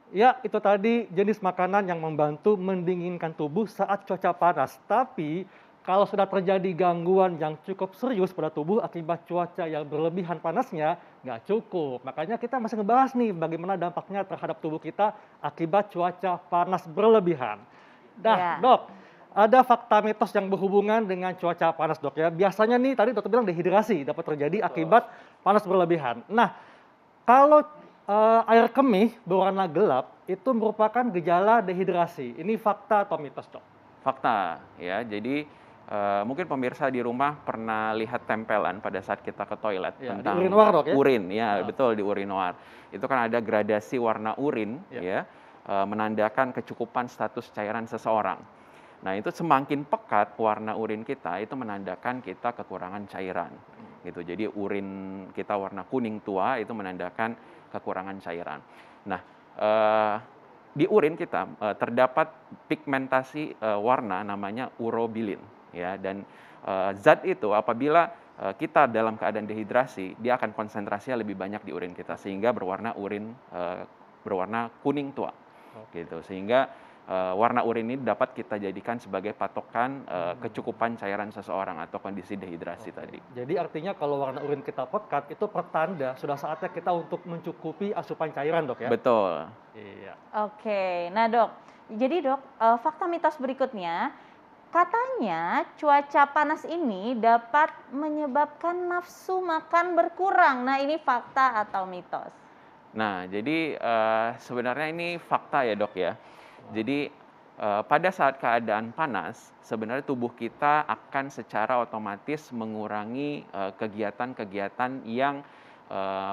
Ya, itu tadi jenis makanan yang membantu mendinginkan tubuh saat cuaca panas. Tapi, kalau sudah terjadi gangguan yang cukup serius pada tubuh akibat cuaca yang berlebihan panasnya, nggak cukup. Makanya kita masih ngebahas nih bagaimana dampaknya terhadap tubuh kita akibat cuaca panas berlebihan. Nah, Ya. dok, ada fakta mitos yang berhubungan dengan cuaca panas, dok ya. Biasanya nih, tadi dokter bilang dehidrasi dapat terjadi akibat panas berlebihan. Nah, kalau, air kemih berwarna gelap, itu merupakan gejala dehidrasi. Ini fakta atau mitos, Dok? Fakta ya. Jadi, mungkin pemirsa di rumah pernah lihat tempelan pada saat kita ke toilet Ya, di tentang urinoir, Dok, ya? urin, ya Heeh. betul di urinoir. Itu kan ada gradasi warna urin Ya. ya, menandakan kecukupan status cairan seseorang. Nah, itu semakin pekat warna urin kita, itu menandakan kita kekurangan cairan, gitu. Jadi urin kita warna kuning tua, itu menandakan kekurangan cairan. Nah, di urin kita, terdapat pigmentasi, warna namanya urobilin, ya. Dan, zat itu apabila, kita dalam keadaan dehidrasi, dia akan konsentrasinya lebih banyak di urin kita, sehingga berwarna urin, berwarna kuning tua, Oke. gitu. Sehingga, warna urin ini dapat kita jadikan sebagai patokan, kecukupan cairan seseorang atau kondisi dehidrasi Oke. tadi. Jadi artinya kalau warna urin kita pekat, itu pertanda sudah saatnya kita untuk mencukupi asupan cairan, Dok, ya? Betul. Iya. Oke. Nah, Dok, jadi Dok, fakta mitos berikutnya, katanya cuaca panas ini dapat menyebabkan nafsu makan berkurang. Nah, ini fakta atau mitos? Nah, jadi, sebenarnya ini fakta ya, Dok, ya. Wah. Jadi, pada saat keadaan panas, sebenarnya tubuh kita akan secara otomatis mengurangi, kegiatan-kegiatan yang,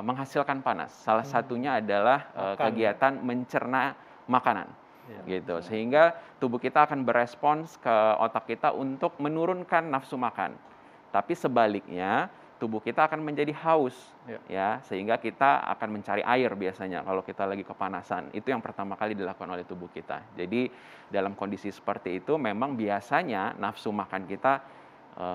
menghasilkan panas. Salah Mmm, satunya adalah, makan ya? kegiatan mencerna makanan, Iya. gitu. Sehingga tubuh kita akan berespons ke otak kita untuk menurunkan nafsu makan. Tapi sebaliknya, tubuh kita akan menjadi haus, Iya. ya, sehingga kita akan mencari air biasanya kalau kita lagi kepanasan. Itu yang pertama kali dilakukan oleh tubuh kita. Jadi dalam kondisi seperti itu memang biasanya nafsu makan kita,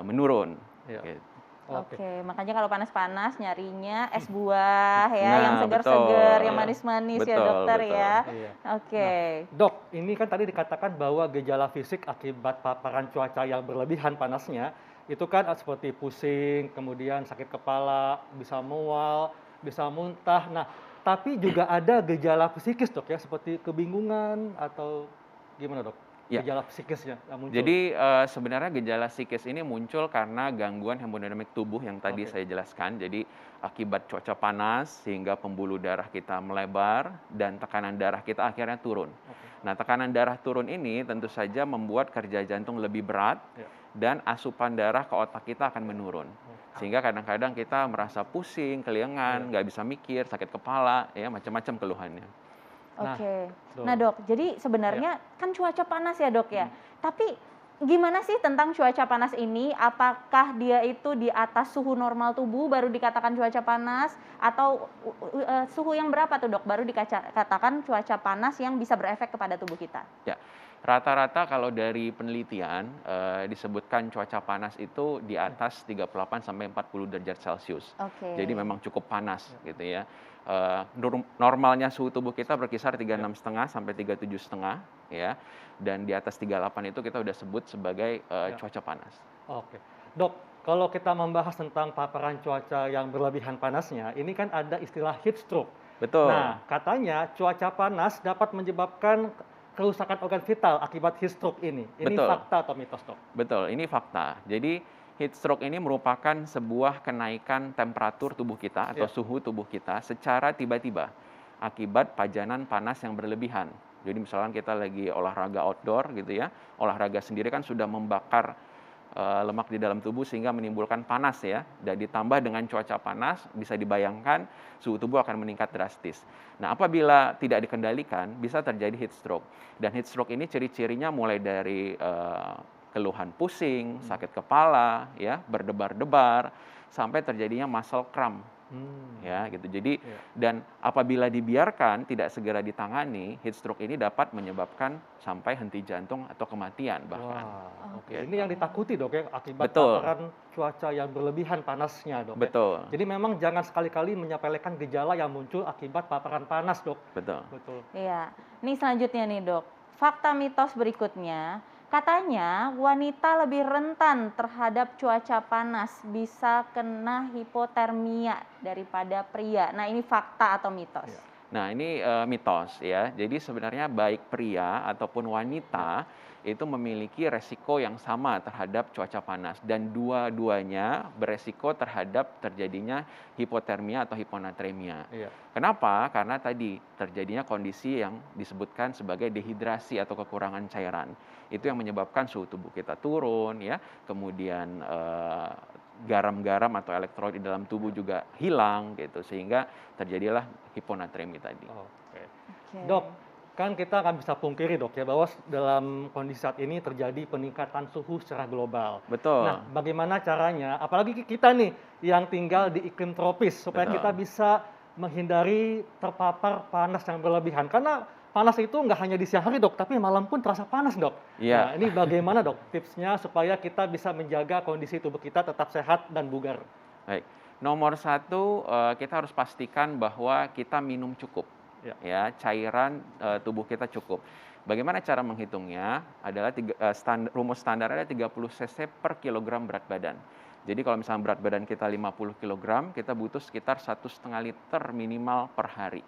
menurun, Iya. gitu. Oke. Oke, makanya kalau panas-panas nyarinya es buah ya, yang Nah, segar-segar, yang Iya. manis-manis ya betul dokter betul. ya. Iya. Nah, Oke. Dok, ini kan tadi dikatakan bahwa gejala fisik akibat paparan cuaca yang berlebihan panasnya, itu kan seperti pusing, kemudian sakit kepala, bisa mual, bisa muntah. Nah, tapi juga ada gejala psikis, Dok, ya, seperti kebingungan atau gimana, Dok? Ya. Gejala psikisnya yang muncul? Jadi, sebenarnya gejala psikis ini muncul karena gangguan hemodinamik tubuh yang tadi Oke. saya jelaskan. Jadi, akibat cuaca panas sehingga pembuluh darah kita melebar dan tekanan darah kita akhirnya turun. Oke. Nah, tekanan darah turun ini tentu saja membuat kerja jantung lebih berat Ya. dan asupan darah ke otak kita akan menurun. Oke. Sehingga kadang-kadang kita merasa pusing, keliengan, Iya. nggak bisa mikir, sakit kepala, ya macam-macam keluhannya. Nah, Oke. Nah, betul. Dok, jadi Ya. sebenarnya kan cuaca panas ya, Dok, ya. Mhm. Tapi gimana sih tentang cuaca panas ini? Apakah dia itu di atas suhu normal tubuh baru dikatakan cuaca panas atau suhu yang berapa tuh, Dok, baru dikatakan cuaca panas yang bisa berefek kepada tubuh kita? Ya, rata-rata kalau dari penelitian, disebutkan cuaca panas itu di atas 38 sampai 40 derajat Celcius. Oke. Jadi memang cukup panas Ya. gitu ya. Normalnya suhu tubuh kita berkisar Ya. 36,5 sampai 37,5 ya, dan di atas 38 itu kita udah sebut sebagai, Ya. cuaca panas. Oke. Dok, kalau kita membahas tentang paparan cuaca yang berlebihan panasnya, ini kan ada istilah heat stroke. Betul. Nah, katanya cuaca panas dapat menyebabkan kerusakan organ vital akibat heat stroke ini. Ini Betul. fakta atau mitos, Dok? Betul, ini fakta. Jadi heat stroke ini merupakan sebuah kenaikan temperatur tubuh kita atau Ya. suhu tubuh kita secara tiba-tiba akibat pajanan panas yang berlebihan. Jadi misalkan kita lagi olahraga outdoor gitu ya, olahraga sendiri kan sudah membakar, lemak di dalam tubuh sehingga menimbulkan panas ya, dan ditambah dengan cuaca panas bisa dibayangkan suhu tubuh akan meningkat drastis. Nah, apabila tidak dikendalikan bisa terjadi heat stroke. Dan heat stroke ini ciri-cirinya mulai dari, keluhan pusing, sakit kepala, ya, berdebar-debar, sampai terjadinya muscle cramp, Ya, gitu. Jadi Iya. dan apabila dibiarkan tidak segera ditangani, heat stroke ini dapat menyebabkan sampai henti jantung atau kematian bahkan. Wah, oke. Gitu. Ini yang ditakuti dok ya, akibat Betul, paparan cuaca yang berlebihan panasnya dok ya. betul, Jadi memang jangan sekali-kali menyepelekan gejala yang muncul akibat paparan panas dok. betul. Betul. Iya. Nih selanjutnya nih dok, fakta mitos berikutnya, katanya wanita lebih rentan terhadap cuaca panas, bisa kena hipotermia daripada pria. Nah ini fakta atau mitos? Iya. Nah, ini mitos ya. Jadi sebenarnya baik pria ataupun wanita itu memiliki resiko yang sama terhadap cuaca panas dan dua-duanya beresiko terhadap terjadinya hipotermia atau hiponatremia. Iya. Kenapa? Karena tadi terjadinya kondisi yang disebutkan sebagai dehidrasi atau kekurangan cairan. Itu yang menyebabkan suhu tubuh kita turun ya, kemudian garam-garam atau elektrolit di dalam tubuh juga hilang gitu sehingga terjadilah hiponatremi tadi. Oke. Oke. Dok, kan kita nggak bisa pungkiri dok ya bahwa dalam kondisi saat ini terjadi peningkatan suhu secara global. Betul. Nah, bagaimana caranya, apalagi kita nih yang tinggal di iklim tropis, supaya Betul. kita bisa menghindari terpapar panas yang berlebihan? Karena panas itu nggak hanya di siang hari dok, tapi malam pun terasa panas dok. Iya. Nah, ini bagaimana dok tipsnya supaya kita bisa menjaga kondisi tubuh kita tetap sehat dan bugar? Baik. Nomor satu, kita harus pastikan bahwa kita minum cukup. Ya. Ya, cairan tubuh kita cukup. Bagaimana cara menghitungnya? Adalah rumus standarnya 30 cc per kilogram berat badan. Jadi kalau misalnya berat badan kita 50 kg, kita butuh sekitar 1,5 liter minimal per hari.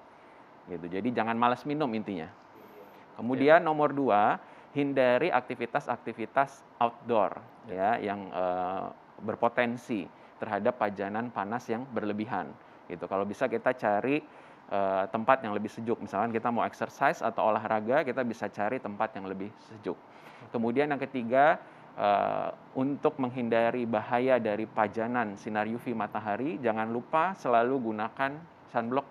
Gitu. Jadi jangan malas minum intinya. Kemudian nomor 2, hindari aktivitas-aktivitas outdoor ya yang berpotensi terhadap pajanan panas yang berlebihan. Gitu. Kalau bisa kita cari tempat yang lebih sejuk. Misalkan kita mau exercise atau olahraga, kita bisa cari tempat yang lebih sejuk. Kemudian yang ketiga, untuk menghindari bahaya dari pajanan sinar UV matahari, jangan lupa selalu gunakan sunblock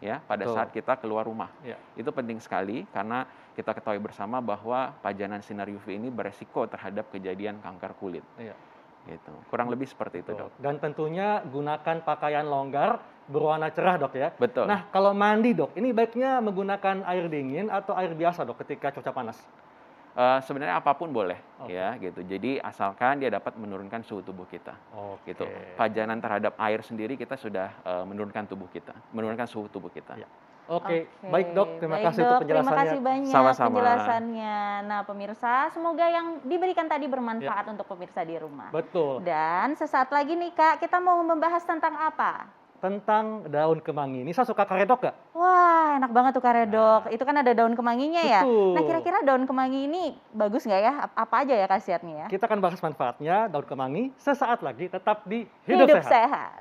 ya pada Betul. saat kita keluar rumah. Ya. Itu penting sekali karena kita ketahui bersama bahwa pajanan sinar UV ini beresiko terhadap kejadian kanker kulit. Iya. Gitu. Kurang lebih seperti itu, Betul. Dok. Dan tentunya gunakan pakaian longgar berwarna cerah dok ya. Betul. Nah kalau mandi dok, ini baiknya menggunakan air dingin atau air biasa dok ketika cuaca panas? Sebenarnya apapun boleh Oke. ya gitu. Jadi asalkan dia dapat menurunkan suhu tubuh kita. Oke. Gitu. Pajanan terhadap air sendiri kita sudah menurunkan tubuh kita, menurunkan suhu tubuh kita. Iya. Oke, baik dok. Terima Baik, kasih Dok. untuk Terima penjelasannya. kasih banyak Sama-sama. penjelasannya. Nah, pemirsa, semoga yang diberikan tadi bermanfaat untuk pemirsa di rumah. Betul. Dan sesaat lagi nih Kak, kita mau membahas tentang apa? Tentang daun kemangi. Ini saya suka karedok nggak? Wah, enak banget tuh karedok. Itu kan ada daun kemanginya ya. Betul. Nah, kira-kira daun kemangi ini bagus nggak ya? Apa aja ya khasiatnya ya? Kita akan bahas manfaatnya daun kemangi sesaat lagi. Tetap di Hidup Hidup Sehat. sehat.